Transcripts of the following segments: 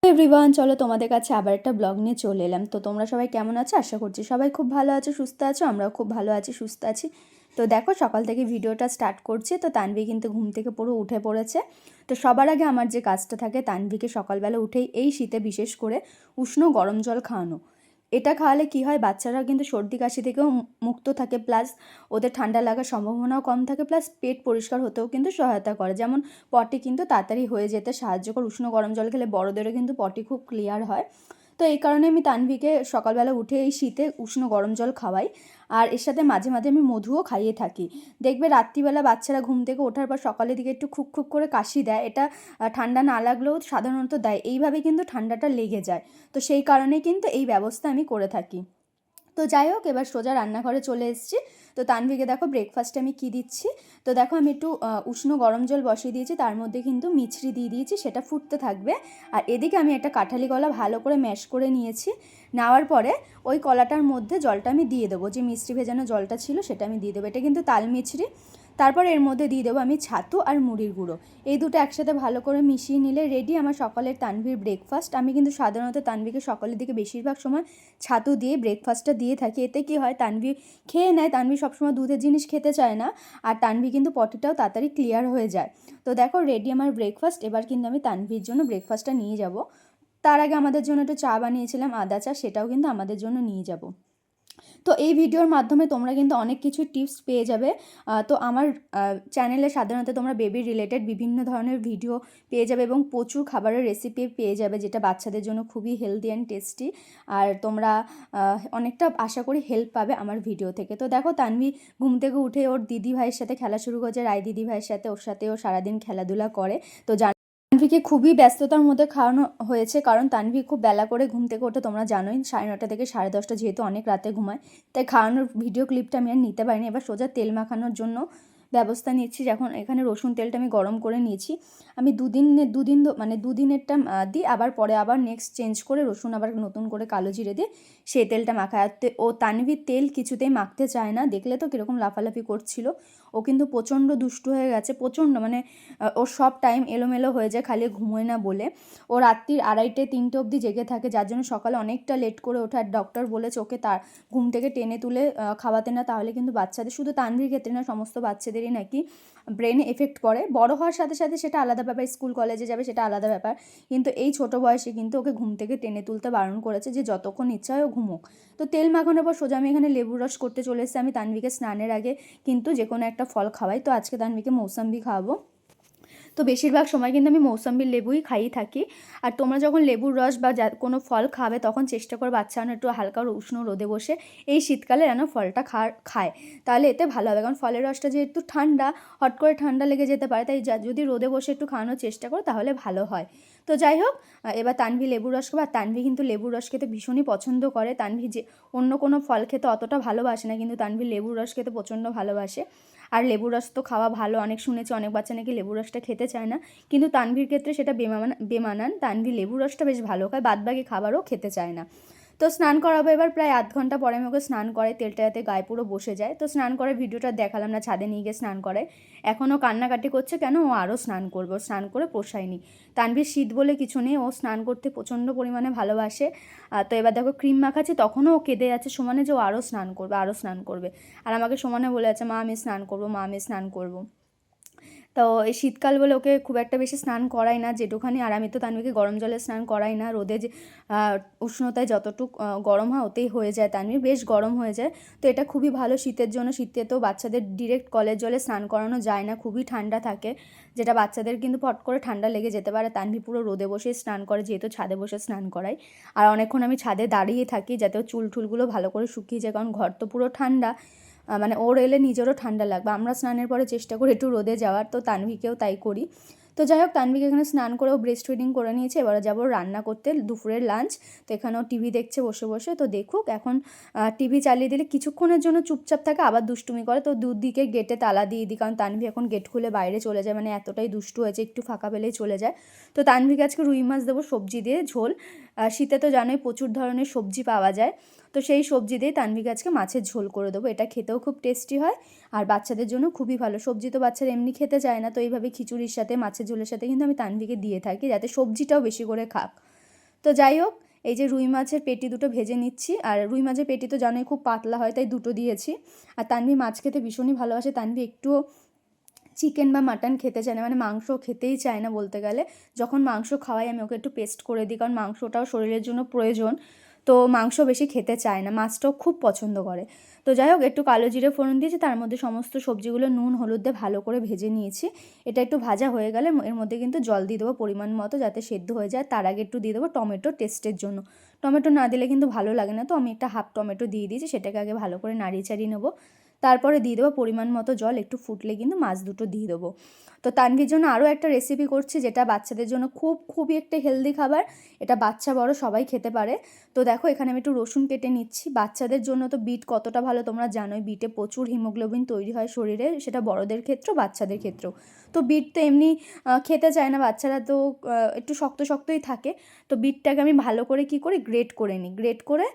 Everyone, চলো তোমাদের কাছে আবার একটা ব্লগ নিয়ে চলে এলাম। তো তোমরা সবাই কেমন আছো? আশা করছি সবাই খুব ভালো আছো, সুস্থ আছো। আমরাও খুব ভালো আছি, সুস্থ আছি। তো দেখো, সকাল থেকে ভিডিওটা স্টার্ট করছি। তো তানভি কিন্তু ঘুম থেকে পুরো উঠে পড়েছে। তো সবার আগে আমার যে কাজটা থাকে, তানভিকে সকালবেলা উঠেই এই শীতে বিশেষ করে উষ্ণ গরম জল খাওয়ানো। এটা খাওয়ালে কি হয়, বাচ্চারা কিন্তু সর্দি কাশি থেকেও মুক্ত থাকে, প্লাস ওদের ঠান্ডা লাগার সম্ভাবনাও কম থাকে, প্লাস পেট পরিষ্কার হতেও কিন্তু সহায়তা করে। যেমন পটি কিন্তু তাড়াতাড়ি হয়ে যেতে সাহায্য করে। উষ্ণ গরম জল খেলে বড়োদেরও কিন্তু পটি খুব ক্লিয়ার হয়। তো এই কারণে আমি তানভিকে সকালবেলা উঠে এই শীতে উষ্ণ গরম জল খাওয়াই। আর এর সাথে মাঝে মাঝে আমি মধুও খাইয়ে থাকি। দেখবে রাত্রিবেলা বাচ্চারা ঘুম থেকে ওঠার পর সকালের দিকে একটু খুব খুব করে কাশি দেয়। এটা ঠান্ডা না লাগলেও সাধারণত দেয়, এইভাবে কিন্তু ঠান্ডাটা লেগে যায়। তো সেই কারণেই কিন্তু এই ব্যবস্থা আমি করে থাকি। তো যাই হোক, এবার সোজা রান্নাঘরে চলে এসেছি। তো তানভিকে দেখো ব্রেকফাস্টে আমি কী দিচ্ছি। তো দেখো, আমি একটু উষ্ণ গরম জল বসিয়ে দিয়েছি, তার মধ্যে কিন্তু মিছরি দিয়ে দিয়েছি, সেটা ফুটতে থাকবে। আর এদিকে আমি একটা কাঁঠালি কলা ভালো করে ম্যাশ করে নিয়েছি। নেওয়ার পরে ওই কলাটার মধ্যে জলটা আমি দিয়ে দেবো, যে মিষ্টি ভেজানো জলটা ছিল সেটা আমি দিয়ে দেবো। এটা কিন্তু তাল মিছরি। তারপর এর মধ্যে দিয়ে দেবো আমি ছাতু আর মুড়ির গুঁড়ো। এই দুটো একসাথে ভালো করে মিশিয়ে নিলে রেডি আমার সকালের তানভির ব্রেকফাস্ট। আমি কিন্তু সাধারণত তানভিকে সকালের দিকে বেশিরভাগ সময় ছাতু দিয়ে ব্রেকফাস্টটা দিয়ে থাকি। এতে কি হয়, তানভি খেয়ে নেয়। তানভি সবসময় দুধের জিনিস খেতে চায় না। আর তানভি কিন্তু পটিটাও তাড়াতাড়ি ক্লিয়ার হয়ে যায়। তো দেখো, রেডি আমার ব্রেকফাস্ট। এবার কিন্তু আমি তানভির জন্য ব্রেকফাস্টটা নিয়ে যাব। তার আগে আমাদের জন্য একটু চা বানিয়েছিলাম, আদা চা, সেটাও কিন্তু আমাদের জন্য নিয়ে যাব। তো এই ভিডিওর মাধ্যমে তোমরা কিন্তু অনেক কিছু টিপস পেয়ে যাবে। তো আমার চ্যানেলে সাধারণত তোমরা বেবি রিলেটেড বিভিন্ন ধরনের ভিডিও পেয়ে যাবে এবং প্রচুর খাবারের রেসিপি পেয়ে যাবে, যেটা বাচ্চাদের জন্য খুবই হেলদি অ্যান্ড টেস্টি। আর তোমরা অনেকটা আশা করি হেল্প পাবে আমার ভিডিও থেকে। তো দেখো, তানভি ঘুম থেকে উঠে ওর দিদি ভাইয়ের সাথে খেলা শুরু করেছে, রায় দিদি ভাইয়ের সাথে। ওর সাথে ও সারাদিন খেলাধুলা করে। তো তানভিকে খুবই ব্যস্ততার মধ্যে খাওয়ানো হয়েছে, কারণ তানভি খুব বেলা করে ঘুম থেকে ওঠে, তোমরা জানোই 9:30 থেকে 10:30, যেহেতু অনেক রাতে ঘুমায়। তাই খাওয়ানোর ভিডিও ক্লিপটা আমি আর নিতে পারিনি। এবার সোজা তেল মাখানোর জন্য ব্যবস্থা নিচ্ছি। যখন এখানে রসুন তেলটা আমি গরম করে নিয়েছি। আমি দুদিনেরটা দিই, আবার পরে আবার নেক্সট চেঞ্জ করে রসুন আবার নতুন করে কালো জিরে দিয়ে সেই তেলটা মাখায়। ও তানভি তেল কিছুতেই মাখতে চায় না, দেখলে তো কীরকম লাফালাফি করছিল। ও কিন্তু প্রচণ্ড দুষ্টু হয়ে গেছে, প্রচণ্ড, মানে ওর সব টাইম এলোমেলো হয়ে যায়, খালি ঘুমোয় না বলে। ও রাত্রির 2:30-3টে অবধি জেগে থাকে, যার জন্য সকালে অনেকটা লেট করে ওঠে। আর ডক্টর বলেছে ওকে তার ঘুম থেকে টেনে তুলে খাওয়াতে না, তাহলে কিন্তু বাচ্চাদের, শুধু তানভির ক্ষেত্রে না, সমস্ত বাচ্চাদেরই নাকি ব্রেনে এফেক্ট পড়ে। বড় হওয়ার সাথে সাথে সেটা আলাদা ব্যাপার, স্কুল কলেজে যাবে সেটা আলাদা ব্যাপার, কিন্তু এই ছোটো বয়সে কিন্তু ওকে ঘুম থেকে টেনে তুলতে বারণ করেছে, যে যতক্ষণ ইচ্ছা হয় ও ঘুমোক। তো তেল মাখানোর পর সোজা আমি এখানে লেবুর রস করতে চলে এসেছি। আমি তানভিকে স্নানের আগে কিন্তু যে কোনো একটা ফল খাওয়াই। তো আজকে তানভিকে মৌসাম্বি খাওয়াবো। তো বেশিরভাগ সময় কিন্তু আমি মৌসাম্বির লেবুই খাইয়ে থাকি। আর তোমরা যখন লেবুর রস বা কোনো ফল খাবে, তখন চেষ্টা করো বাচ্চা যেন একটু হালকা উষ্ণ রোদে বসে এই শীতকালে যেন ফলটা খায়, তাহলে এতে ভালো হবে। কারণ ফলের রসটা যেহেতু ঠান্ডা, হট করে ঠান্ডা লেগে যেতে পারে, তাই যদি রোদে বসে একটু খাওয়ানোর চেষ্টা করো তাহলে ভালো হয়। তো যাই হোক, এবার তানভি লেবুর রস খাবে। আর তানভি কিন্তু লেবুর রস খেতে ভীষণই পছন্দ করে। তানভি যে অন্য কোনো ফল খেতে অতটা ভালোবাসে না, কিন্তু তানভি লেবুর রস খেতে প্রচণ্ড ভালোবাসে। আর লেবুর রস তো খাওয়া ভালো, অনেক শুনেছি অনেক বাচ্চা নাকি লেবুর রসটা খেতে চায় না, কিন্তু তানভির ক্ষেত্রে সেটা বেমানান। তানভি লেবুর রসটা বেশ ভালো খায়, বাদবাকি খাবারও খেতে চায় না। তো স্নান করাবো এবার, প্রায় আধ ঘন্টা পরে আমি ওকে স্নান করে, তেলটা যাতে গায়ে পুরো বসে যায়। তো স্নান করার ভিডিওটা দেখালাম না, ছাদে নিয়ে গিয়ে স্নান করে। এখনও কান্নাকাটি করছে, কেন ও আরও স্নান করবে, স্নান করে পোষায়নি। তানভির শীত বলে কিছু নেই, ও স্নান করতে প্রচণ্ড পরিমাণে ভালোবাসে। তো এবার দেখো ক্রিম মাখাচ্ছি, তখনও ও কেঁদে যাচ্ছে সমানে, যে ও আরও স্নান করবে, আরও স্নান করবে। আর আমাকে সমানে বলে যাচ্ছে, মা আমি স্নান করবো, মা আমি স্নান করবো। তো এই শীতকাল বলে ওকে খুব একটা বেশি স্নান করাই না, যেটুখানি। আর আমি তো তানভিকে গরম জলে স্নান করাই না, রোদে যে উষ্ণতায় যতটুকু গরম হয় ওতেই হয়ে যায়, তানভির বেশ গরম হয়ে যায়। তো এটা খুবই ভালো শীতের জন্য। শীতে তো বাচ্চাদের ডিরেক্ট কলের জলে স্নান করানো যায় না, খুবই ঠান্ডা থাকে, যেটা বাচ্চাদের কিন্তু ফট করে ঠান্ডা লেগে যেতে পারে। তানভি পুরো রোদে বসে স্নান করে, যেহেতু ছাদে বসে স্নান করাই। আর অনেকক্ষণ আমি ছাদে দাঁড়িয়ে থাকি, যাতে চুল টুলগুলো ভালো করে শুকিয়ে যায়, কারণ ঘর তো পুরো ঠান্ডা। মানে ওর এলে নিজেরও ঠান্ডা লাগবে। আমরা স্নানের পরে চেষ্টা করি একটু রোদে যাওয়ার, তো তানভিকেও তাই করি। তো যাই হোক, তানভিকে এখানে স্নান করেও ব্রেস্ট ফিডিং করে নিয়েছে। এবারে যাবো রান্না করতে দুপুরের লাঞ্চ। তো এখানেও টিভি দেখছে বসে বসে, তো দেখুক। এখন টিভি চালিয়ে দিলে কিছুক্ষণের জন্য চুপচাপ থাকে, আবার দুষ্টুমি করে। তো দুদিকে গেটে তালা দিয়ে দিই, কারণ তানভি এখন গেট খুলে বাইরে চলে যায়, মানে এতটাই দুষ্টু হয়েছে, একটু ফাঁকা পেলেই চলে যায়। তো তানভিকে আজকে রুই মাছ দেবো সবজি দিয়ে ঝোল। শীতে তো জানোই প্রচুর ধরনের সবজি পাওয়া যায়, তো সেই সবজি দিয়ে তানভিকে আজকে মাছের ঝোল করে দেবো। এটা খেতেও খুব টেস্টি হয়, আর বাচ্চাদের জন্য খুবই ভালো। সবজি তো বাচ্চারা এমনি খেতে চায় না, তো এইভাবে খিচুড়ির সাথে মাছের ঝোলের সাথে কিন্তু আমি তানভিকে দিয়ে থাকি, যাতে সবজিটাও বেশি করে খাক। তো যাই হোক, এই যে রুই মাছের পেটি দুটো ভেজে নিচ্ছি। আর রুই মাছের পেটি তো জানোই খুব পাতলা হয়, তাই দুটো দিয়েছি। আর তানভি মাছ খেতে ভীষণই ভালোবাসে, তানভি একটুও চিকেন বা মাটন খেতে চায় না, মানে মাংস খেতেই চায় না বলতে গেলে। যখন মাংস খাওয়াই আমি ওকে একটু পেস্ট করে দিই, কারণ মাংসটাও শরীরের জন্য প্রয়োজন। তো মাংস বেশি খেতে চায় না, মাছটাও খুব পছন্দ করে। তো যাই হোক, একটু কালো জিরে ফোড়ন দিয়েছি, তার মধ্যে সমস্ত সবজিগুলো নুন হলুদ দিয়ে ভালো করে ভেজে নিয়েছি। এটা একটু ভাজা হয়ে গেলে এর মধ্যে কিন্তু জল দিয়ে দেবো পরিমাণ মতো, যাতে সেদ্ধ হয়ে যায়। তার আগে একটু দিয়ে দেবো টমেটো টেস্টের জন্য। টমেটো না দিলে কিন্তু ভালো লাগে না, তো আমি একটা হাফ টমেটো দিয়ে দিয়েছি। সেটাকে আগে ভালো করে নাড়িয়ে চাড়িয়ে নেবো। তারপরে দিয়ে দেবো পরিমাণ মতো জল, একটু ফুটলে কিন্তু মাছ দুটো দিয়ে দেবো। তো তানভির জন্য আরও একটা রেসিপি করছি, যেটা বাচ্চাদের জন্য খুবই একটা হেলদি খাবার। এটা বাচ্চা বড় সবাই খেতে পারে। তো দেখো, এখানে আমি একটু রসুন কেটে নিচ্ছি। বাচ্চাদের জন্য তো বিট কতটা ভালো তোমরা জানোই, বিটে প্রচুর হিমোগ্লোবিন তৈরি হয় শরীরে, সেটা বড়দের ক্ষেত্রেও বাচ্চাদের ক্ষেত্রেও। তো বিট তো এমনি খেতে চায় না বাচ্চারা, তো একটু শক্ত শক্তই থাকে। তো বিটটাকে আমি ভালো করে কী করি, গ্রেট করে নিই। গ্রেট করে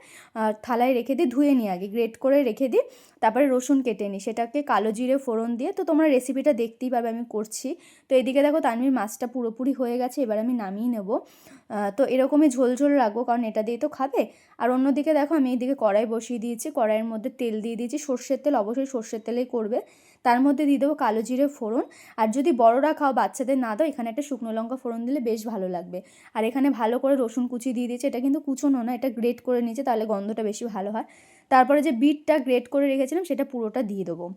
থালায় রেখে দিই, ধুয়ে নিই আগে, গ্রেট করে রেখে দিই। তারপরে রসুন কেটে নিই, সেটাকে কালো জিরে ফোড়ন দিয়ে। তো তোমরা রেসিপিটা দেখতেই পাবে আমি করছি। তো এদিকে দেখো তানভীর মাছটা পুরোপুরি হয়ে গেছে, এবার আমি নামিয়ে নেব। তো এরকমই ঝোল ঝোল রাখবো, কারণ এটা দিয়ে তো খাবে। আর অন্যদিকে দেখো, আমি এইদিকে কড়াই বসিয়ে দিয়েছি, কড়াইয়ের মধ্যে তেল দিয়ে দিয়েছি, সর্ষের তেল, অবশ্যই সর্ষের তেলেই করবে। তার মধ্যে দিয়ে দেবো কালো জিরে ফোড়ন। আর যদি বড়রা খাও, বাচ্চাদের না দাও, এখানে একটা শুকনো লঙ্কা ফোড়ন দিলে বেশ ভালো লাগবে। আর এখানে ভালো করে রসুন কুচি দিয়ে দিয়েছি, এটা কিন্তু কুচোনো না, এটা গ্রেট করে নিয়েছে, তাহলে গন্ধটা বেশি ভালো হয়। তারপরে যে বিটটা গ্রেট করে রেখেছিলাম সেটা পুরোটা দিয়ে দেবো।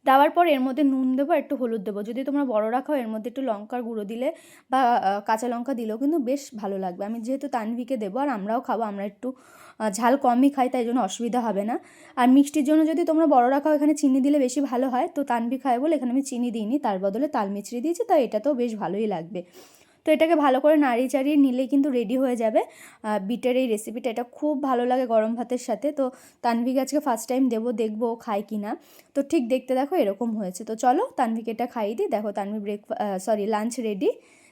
দেওয়ার পর এর মধ্যে নুন দেবো, একটু হলুদ দেবো। যদি তোমরা বড়রা খাও, এর মধ্যে একটু লঙ্কার গুঁড়ো দিলে বা কাঁচা লঙ্কা দিলেও কিন্তু বেশ ভালো লাগবে। আমি যেহেতু তানভিকে দেবো আর আমরাও খাবো, আমরা একটু ঝাল কমই খাই, তাই জন্য অসুবিধা হবে না। আর মিষ্টির জন্য যদি তোমরা বড়রা খাও, এখানে চিনি দিলে বেশি ভালো হয়। তো তানভি খায় বলে এখানে আমি চিনি দিইনি, তার বদলে তাল মিছরি দিয়েছি, তাই এটাতেও বেশ ভালোই লাগবে। তো এটাকে ভালো করে নাড়িয়ে চাড়িয়ে নিলেই কিন্তু রেডি হয়ে যাবে বিটের এই রেসিপিটা। এটা খুব ভালো লাগে গরম ভাতের সাথে। তো তানভিকে আজকে ফার্স্ট টাইম দেবো, দেখবো ও খায় কি না। তো ঠিক দেখতে দেখো এরকম হয়েছে। তো চলো তানভিকে এটা খাইয়ে দিই। দেখো তানভি লাঞ্চ রেডি।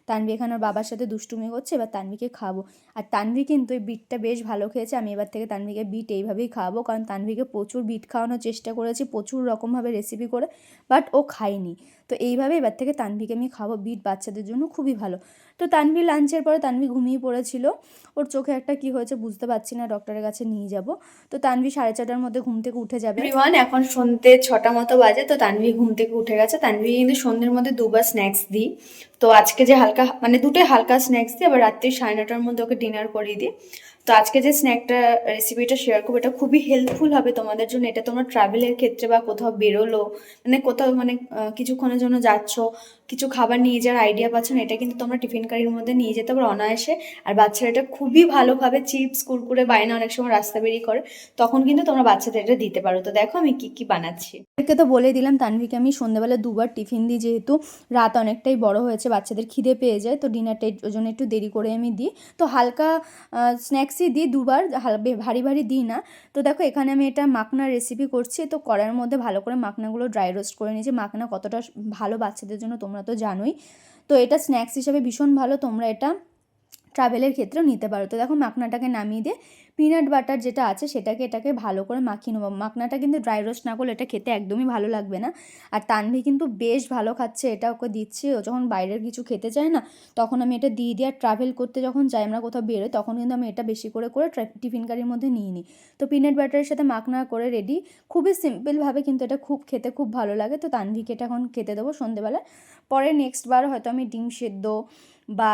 তানভি এখানে ওর বাবার সাথে দুষ্টুমি করছে, এবার তানভিকে খাবো। আর তানভি কিন্তু এই বিটটা বেশ ভালো খেয়েছে। আমি এবার থেকে তানভিকে বিট এইভাবেই খাওয়াবো, কারণ তানভিকে প্রচুর বিট খাওয়ানোর চেষ্টা করেছি, প্রচুর রকমভাবে রেসিপি করে, বাট ও খায়নি। তো এইভাবে এবার থেকে তানভিকে আমি খাবো, বিট বাচ্চাদের জন্য খুবই ভালো। তো তানভি লাঞ্চের পরে তানভি ঘুমিয়ে পড়েছিল। ওর চোখে একটা কি হয়েছে বুঝতে পারছি না, ডক্টরের কাছে নিয়ে যাব। তো তানভি 4:30টার মধ্যে ঘুম থেকে উঠে যাবে। এভরিওয়ান, এখন সন্ধ্যে 6টা মতো বাজে। তো তানভি ঘুম থেকে উঠে গেছে। তানভি কিন্তু সন্ধ্যের মধ্যে দুবার স্ন্যাক্স দিই। তো আজকে যে হালকা, মানে দুটোই হালকা স্ন্যাক্স দিই, আবার রাত্রি 9:30টার মধ্যে ওকে ডিনার করিয়ে দিই। তো আজকে যে স্ন্যাকটা রেসিপিটা শেয়ার করবো, এটা খুবই হেল্পফুল হবে তোমাদের জন্য। এটা তোমরা ট্রাভেলের ক্ষেত্রে বা কোথাও বেরোলো, মানে কোথাও মানে কিছুক্ষণের জন্য যাচ্ছ, কিছু খাবার নিয়ে যাওয়ার আইডিয়া পাচ্ছ না, এটা কিন্তু তোমরা টিফিন কারির মধ্যে নিয়ে যেতে পারো অনায়াসে। আর বাচ্চারা এটা খুবই ভালো খাবে। চিপস কুরকুরে বায়না অনেক সময় রাস্তা বেরিয়ে করে, তখন কিন্তু তোমরা বাচ্চাদের এটা দিতে পারো। তো দেখো আমি কি কি বানাচ্ছি। একে তো বলে দিলাম, তানভিকে আমি সন্ধ্যাবেলা দুবার টিফিন দিই, যেহেতু রাত অনেকটাই বড় হয়েছে, বাচ্চাদের খিদে পেয়ে যায়। তো ডিনারটা ওই জন্য একটু দেরি করে আমি দিই। তো হালকা স্ন্যাক্সই দিই দুবার, ভারী ভারী দিই না। তো দেখো এখানে আমি এটা মাখনার রেসিপি করছি। তো কড়াইয়ের মধ্যে ভালো করে মাখনাগুলো ড্রাই রোস্ট করে নিয়েছি। মাখনা কতটা ভালো বাচ্চাদের জন্য তোমরা তো জানোই। তো এটা স্ন্যাক্স হিসাবে ভীষণ ভালো, তোমরা এটা ট্রাভেলের ক্ষেত্রেও নিতে পারো। তো দেখো মাখনাটাকে নামিয়ে দিয়ে পিনাট বাটার যেটা আছে এটাকে ভালো করে মাখিয়ে নেবো। মাখনাটা কিন্তু ড্রাই রোস্ট না করলে এটা খেতে একদমই ভালো লাগবে না। আর তানভি কিন্তু বেশ ভালো খাচ্ছে, এটা ওকে দিচ্ছি। ও যখন বাইরের কিছু খেতে চায় না, তখন আমি এটা দিয়ে দিই। আর ট্রাভেল করতে যখন যাই আমরা কোথাও বেরোই, তখন কিন্তু আমি এটা বেশি করে করে টিফিন কারির মধ্যে নিয়ে নিই। তো পিনাট বাটারের সাথে মাখনা করে রেডি, খুবই সিম্পলভাবে, কিন্তু এটা খেতে খুব ভালো লাগে। তো তানভিকে এটা এখন খেতে দেবো সন্ধেবেলা। পরে নেক্সট বার হয়তো আমি ডিম সেদ্ধ বা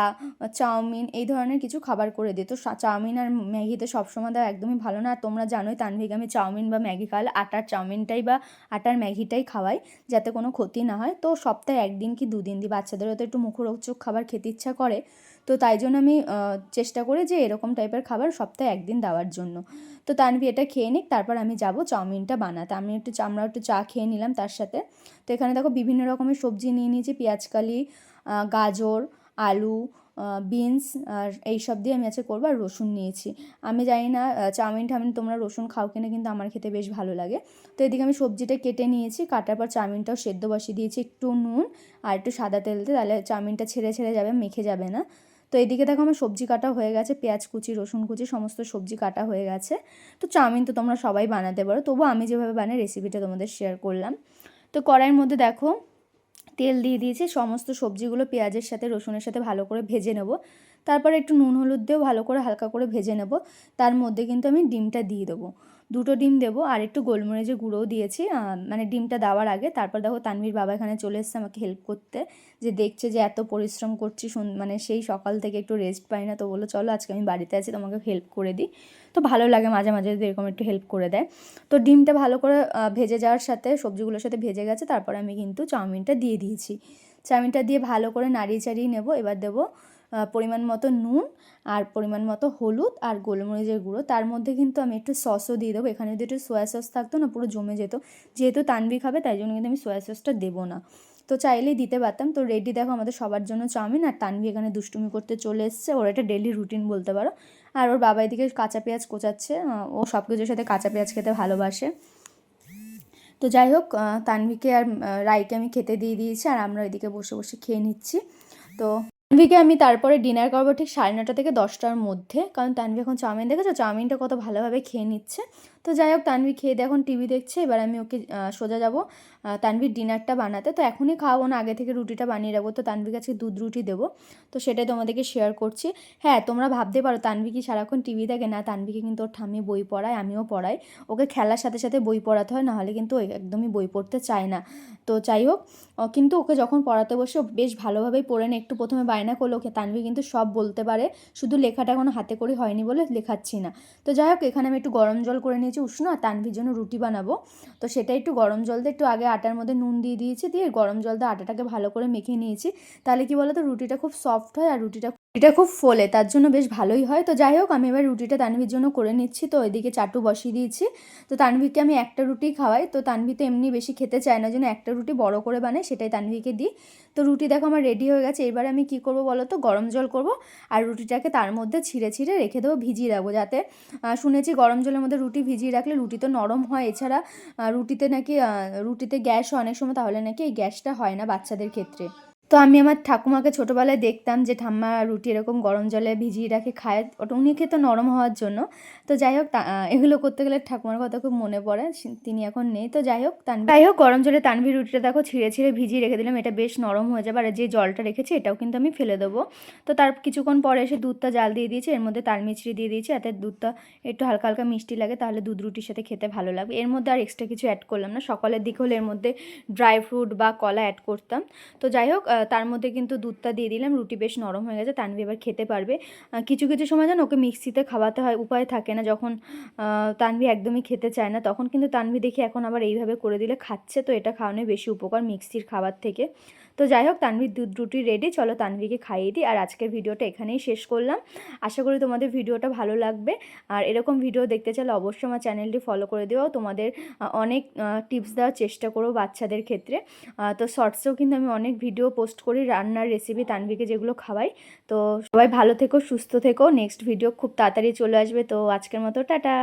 চাউমিন এই ধরনের কিছু খাবার করে দিই। তো চাউমিন আর ম্যাগিতে সবসময় দেওয়া একদমই ভালো না। আর তোমরা জানোই তানভিকে আমি চাউমিন বা ম্যাগি খাওয়ালে আটার চাউমিনটাই বা আটার ম্যাগিটাই খাওয়াই, যাতে কোনো ক্ষতি না হয়। তো সপ্তাহে 1 দিন কি 2 দিন দিই, বাচ্চাদেরও তো একটু মুখরোচক খাবার খেতে ইচ্ছা করে। তো তাই জন্য আমি চেষ্টা করি যে এরকম টাইপের খাবার সপ্তাহে 1 দিন দেওয়ার জন্য। তো তানভি এটা খেয়ে নিক, তারপর আমি যাব চাউমিনটা বানাতে। আমরা একটু চা খেয়ে নিলাম তার সাথে। তো এখানে দেখো বিভিন্ন রকমের সবজি নিয়ে নিয়েছি, পেঁয়াজকালি, গাজর, আলু, বিনস, আর এইসব দিয়ে আমি আজকে করবো। আর রসুন নিয়েছি। আমি জানি না চাউমিন তোমরা রসুন খাও কিনা, কিন্তু আমার খেতে বেশ ভালো লাগে। তো এদিকে আমি সবজিটা কেটে নিয়েছি, কাটার পর চাউমিনটাও সেদ্ধ বসিয়ে দিয়েছি একটু নুন আর একটু সাদা তেল দিয়ে, তাহলে চাউমিনটা ছেড়ে ছেড়ে যাবে, মেখে যাবে না। তো এদিকে দেখো আমার সবজি কাটা হয়ে গেছে, পেঁয়াজ কুচি রসুন কুচি সমস্ত সবজি কাটা হয়ে গেছে। তো চাউমিন তো তোমরা সবাই বানাতে পারো, তবু আমি যেভাবে বানাই রেসিপিটা তোমাদের শেয়ার করলাম। তো কড়াইয়ের মধ্যে দেখো তেল দিয়ে দিয়েছি, সমস্ত সবজিগুলো পেঁয়াজের সাথে রসুনের সাথে ভালো করে ভেজে নেব। তারপরে একটু নুন হলুদ দিয়েও ভালো করে হালকা করে ভেজে নেব। তার মধ্যে কিন্তু আমি ডিমটা দিয়ে দেবো, 2টো ডিম দেবো আর একটু গোলমরিচের গুঁড়োও দিয়েছি মানে ডিমটা দেওয়ার আগে। তারপর দেখো তানভীর বাবা এখানে চলে এসেছে আমাকে হেল্প করতে, যে দেখছে যে এত পরিশ্রম করছি, মানে সেই সকাল থেকে একটু রেস্ট পাই না, তো বললো চলো আজকে আমি বাড়িতে আছি তোমাকে হেল্প করে দিই। তো ভালো লাগে মাঝে মাঝে যদি এরকম একটু হেল্প করে দেয়। তো ডিমটা ভালো করে ভেজে যাওয়ার সাথে সবজিগুলোর সাথে ভেজে গেছে, তারপরে আমি কিন্তু চাউমিনটা দিয়ে দিয়েছি। চাউমিনটা দিয়ে ভালো করে নাড়িয়ে চাড়িয়ে নেবো। এবার দেবো পরিমাণ মতো নুন আর পরিমাণ মতো হলুদ আর গোলমরিচের গুঁড়ো। তার মধ্যে কিন্তু আমি একটু সসও দিয়ে দেবো। এখানে যদি একটু সয়া সস থাকতো না পুরো জমে যেত, যেহেতু তানভি খাবে তাই জন্য কিন্তু আমি সয়া সসটা দেবো না, তো চাইলেই দিতে পারতাম। তো রেডি দেখো আমাদের সবার জন্য চাউমিন। আর তানভি এখানে দুষ্টুমি করতে চলে এসছে, ওর এটা ডেলি রুটিন বলতে পারো। আর ওর বাবা এদিকে কাঁচা পেঁয়াজ কোচাচ্ছে, ও সব কিছুর সাথে কাঁচা পেঁয়াজ খেতে ভালোবাসে। তো যাই হোক তানভিকে আর রাইকে আমি খেতে দিয়ে দিয়েছি, আর আমরা এদিকে বসে বসে খেয়ে নিচ্ছি। তো তানভিকে আমি তারপরে ডিনার করবো ঠিক 9:30 থেকে 10টার মধ্যে, কারণ তানভি এখন চাউমিন দেখেছো চাউমিনটা কত ভালোভাবে খেয়ে নিচ্ছে। তো যাই হোক তানভি খেয়ে দিয়ে এখন টিভি দেখছে। এবার আমি ওকে সোজা যাবো তানভির ডিনারটা বানাতে। তো এখনই খাওয়াবো না, আগে থেকে রুটিটা বানিয়ে রাখবো। তো তানভির কাছে দুধ রুটি দেবো, তো সেটাই তোমাদেরকে শেয়ার করছি। হ্যাঁ তোমরা ভাবতে পারো তানভি কি সারাক্ষণ টিভি দেখে, না তানভিকে কিন্তু ওর ঠাম্মি বই পড়ায়, আমিও পড়াই। ওকে খেলার সাথে সাথে বই পড়াতে হয়, নাহলে কিন্তু ও একদমই বই পড়তে চায় না। তো যাই হোক কিন্তু ওকে যখন পড়াতে বসে ও বেশ ভালোভাবেই পড়ে না। একটু প্রথমে বায়না করলো, ওকে তানভি কিন্তু সব বলতে পারে, শুধু লেখাটা এখনো হাতে করে হয়নি বলে লেখাচ্ছি না। তো যাই হোক এখানে আমি একটু গরম জল করে নিয়েছি উষ্ণ, আর তানভির জন্য রুটি বানাবো। তো সেটা একটু গরম জল দিয়ে একটু আগে আটার মধ্যে নুন দিয়ে দিয়েছি, দিয়ে গরম জল দিয়ে আটাটাকে ভালো করে মেখে নিয়েছি। তাহলে কি বলো তো রুটিটা খুব সফট হয়, আর রুটিটা খুব ফোলে, তার জন্য বেশ ভালোই হয়। তো যাই হোক আমি এবার রুটিটা তানভির জন্য করে নিচ্ছি। তো এদিকে চাটু বসিয়ে দিয়েছি। তো তানভিকে আমি একটা রুটি খাওয়াই, তো তানভি তো এমনি বেশি খেতে চায় না, জন্য একটা রুটি বড় করে বানাই, সেটাই তানভিকে দিই। তো রুটি দেখো আমার রেডি হয়ে গেছে। এবার আমি কি করব বলো তো, গরম জল করব আর রুটিটাকে তার মধ্যে ছিঁড়ে ছিঁড়ে রেখে দেবো, ভিজিয়ে রাখবো। যাতে শুনেছি গরম জলের মধ্যে রুটি ভিজিয়ে রাখলে রুটি তো নরম হয়, এছাড়া রুটিতে নাকি রুটিতে গ্যাস হয় অনেক সময়, তাহলে নাকি এই গ্যাসটা হয় না বাচ্চাদের ক্ষেত্রে। তো আমি আমার ঠাকুমাকে ছোটোবেলায় দেখতাম যে ঠাম্মা রুটি এরকম গরম জলে ভিজিয়ে রাখে খায়, ওটা উনি খেতো নরম হওয়ার জন্য। তো যাই হোক এগুলো করতে গেলে ঠাকুমার কথা খুব মনে পড়ে, তিনি এখন নেই। তো যাই হোক গরম জলে তানভি রুটিটা দেখো ছিঁড়ে ছিঁড়ে ভিজিয়ে রেখে দিলাম, এটা বেশ নরম হয়ে যাবে। আর যে জলটা রেখেছি এটাও কিন্তু আমি ফেলে দেবো। তো তার কিছুক্ষণ পরে এসে দুধটা জাল দিয়ে দিয়েছি, এর মধ্যে তাল মিছরি দিয়ে দিয়েছি, যাতে দুধটা একটু হালকা হালকা মিষ্টি লাগে, তাহলে দুধ রুটির সাথে খেতে ভালো লাগবে। এর মধ্যে আর এক্সট্রা কিছু অ্যাড করলাম না, সকালের দিকে হলে এর মধ্যে ড্রাই ফ্রুট বা কলা অ্যাড করতাম। তো যাই হোক তার মধ্যে কিন্তু দুধটা দিয়ে দিলাম, রুটি বেশ নরম হয়ে গেছে, তানভি এবার খেতে পারবে। কিছু কিছু সময় যেন ওকে মিক্সিতে খাওয়াতে হয়, উপায় থাকে না, যখন তানভি একদমই খেতে চায় না তখন কিন্তু তানভি দেখি এখন আবার এইভাবে করে দিলে খাচ্ছে। তো এটা খাওয়ানোই বেশি উপকার মিক্সির খাবার থেকে। তো যাই হোক তানভির দুধ রুটি রেডি, চলো তানভিকে খাইয়ে দিই। আর আজকের ভিডিওটা এখানেই শেষ করলাম। আশা করি তোমাদের ভিডিওটা ভালো লাগবে, আর এরকম ভিডিও দেখতে চাইলে অবশ্যই আমার চ্যানেলটি ফলো করে দিও। তোমাদের অনেক টিপস দেওয়ার চেষ্টা করো বাচ্চাদের ক্ষেত্রে। তো শর্টসেও কিন্তু আমি অনেক ভিডিও পোস্ট করি রান্নার রেসিপি, তানভিকে যেগুলো খাওয়াই। তো সবাই ভালো থেকো, সুস্থ থেকো, নেক্সট ভিডিও খুব তাড়াতাড়ি চলে আসবে। তো আজকের মতো টাটা।